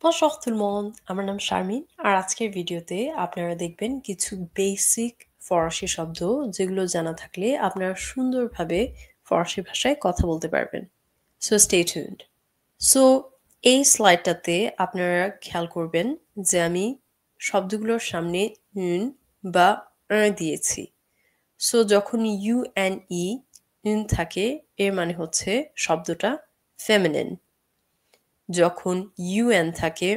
Bonjour tout le monde, আমার নাম শারমিন আর আজকের ভিডিওতে আপনারা দেখবেন কিছু বেসিক ফরাসি শব্দ যেগুলো জানা থাকলে আপনারা সুন্দরভাবে ফরাসি ভাষায় কথা বলতে পারবেন। So stay tuned. সো এই স্লাইডটাতে আপনারা খেয়াল করবেন যে আমি শব্দগুলোর সামনে উন বা দিয়েছি। সো যখন ইউ এন ই উন থাকে এর মানে হচ্ছে শব্দটা ফেমিনিন। যখন un থাকে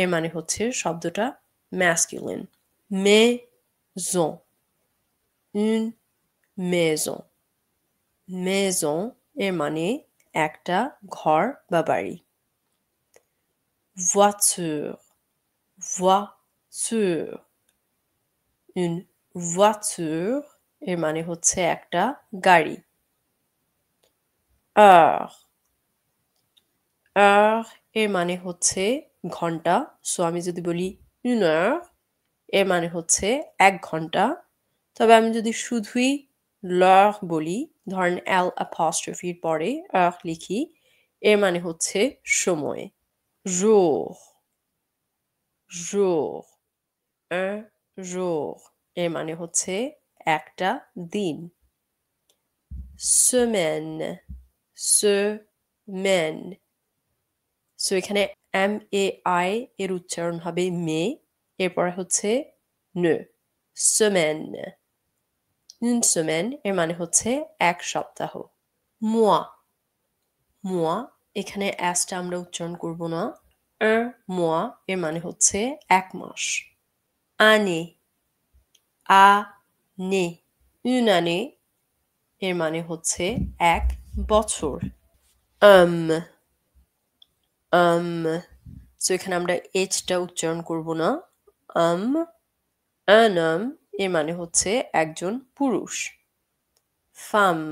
এর মানে হচ্ছে শব্দটা masculine. Maison, une maison. Maison এর মানে একটা ঘর বা বাড়ি। Voiture, voiture. Une voiture এর মানে হচ্ছে একটা গাড়ি। Heure, heure এর মানে হচ্ছে ঘন্টা। সো আমি যদি বলি une heure এর মানে হচ্ছে ১ ঘন্টা। তবে আমি যদি শুধুই l'heure বলি, ধরেন L apostrophe র পরে heure লিখি, এর মানে হচ্ছে সময়। jour, jour, un jour এর মানে হচ্ছে একটা দিন। semaine, semaine. সো এখানে MAI এর উচ্চারণ হবে মে, এরপরে হচ্ছে ne, semaine. Une semaine এর মানে হচ্ছে এক সপ্তাহ। Mois, mois এখানে s টা আমরা উচ্চারণ করব না। Un mois এর মানে হচ্ছে এক মাস। Année, année, une année এর মানে হচ্ছে এক বছর। Um, সো এখানে আমরা h টা উচ্চারণ করব না। un homme এর মানে হচ্ছে একজন পুরুষ। Femme,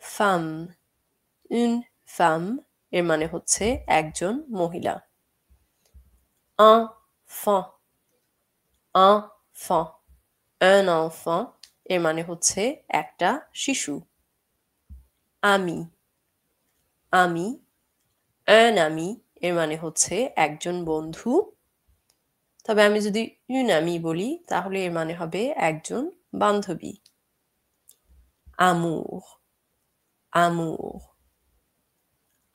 femme, une femme এর মানে হচ্ছে একজন মহিলা। Enfant, enfant, un enfant এর মানে হচ্ছে একটা শিশু। Ami, ami, un ami এর মানে হচ্ছে একজন বন্ধু। তবে আমি যদি une amie বলি তাহলে এর মানে হবে একজন বান্ধবী। Amour, amour.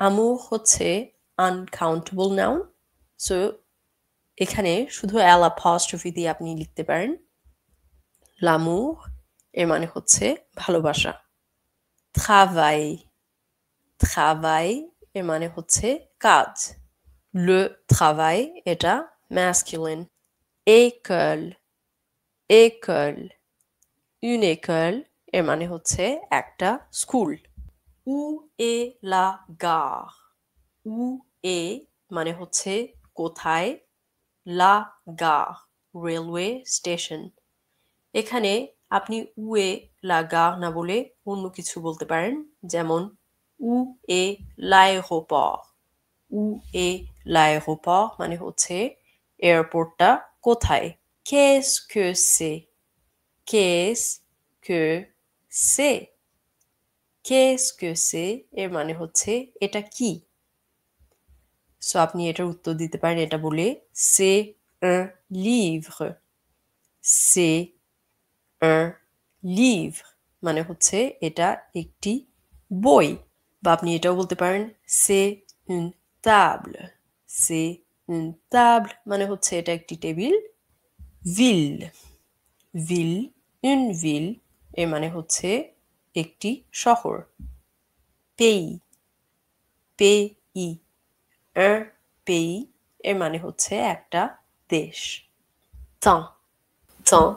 Amour হচ্ছে uncountable noun. সো এখানে শুধু L apostrophe দিয়ে আপনি লিখতে পারেন। L'amour এর মানে হচ্ছে ভালোবাসা। Travail, travail এর মানে হচ্ছে কাজ। Le travail এটা masculine. École, école, une école এর মানে হচ্ছে একটা school. Où est la gare? Où est মানে হচ্ছে কোথায়, la gare রেলওয়ে স্টেশন। এখানে আপনি উয়ে la gare না বলে অন্য কিছু বলতে পারেন, যেমন où est l'aéroport? Où est l'aéroport মানে হচ্ছে এয়ারপোর্টটা কোথায়। Qu'est-ce que c'est? Qu'est-ce que c'est? Qu'est-ce que c'est এর মানে হচ্ছে এটা কি। সো আপনি এটার উত্তর দিতে পারেন এটা বলে c'est un livre. C'est un livre মানে হচ্ছে এটা একটি বই। বা আপনি এটাও বলতে পারেন c'est une table. C'est une table মানে হচ্ছে এটা একটি table. ville, ville, une ville এর মানে হচ্ছে একটি শহর। pays, pays, un pays এর মানে হচ্ছে একটা দেশ। temps, temps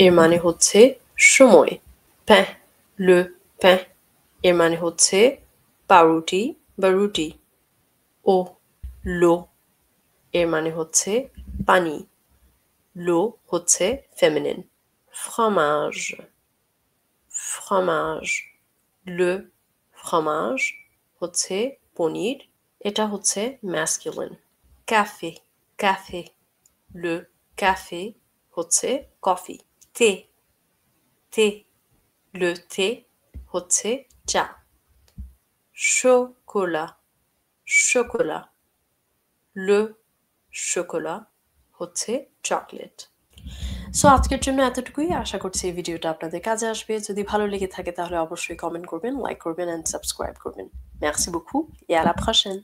এর মানে হচ্ছে সময়। pain, le pain এর মানে হচ্ছে পাউরুটি বা রুটি। eau, l'eau এর মানে হচ্ছে পানি। l'eau হচ্ছে feminine. fromage, fromage, le fromage হচ্ছে পনির, এটা হচ্ছে masculine. café, café, le café হচ্ছে coffee. thé, thé, le thé হচ্ছে চা। chocolat, chocolat, Le chocolat হচ্ছে চকলেট। সো আজকের জন্য এতটুকুই। আশা করছি এই ভিডিওটা আপনাদের কাজে আসবে। যদি ভালো লেগে থাকে তাহলে অবশ্যই কমেন্ট করবেন, লাইক করবেন অ্যান্ড সাবস্ক্রাইব করবেন। Merci beaucoup et à la prochaine!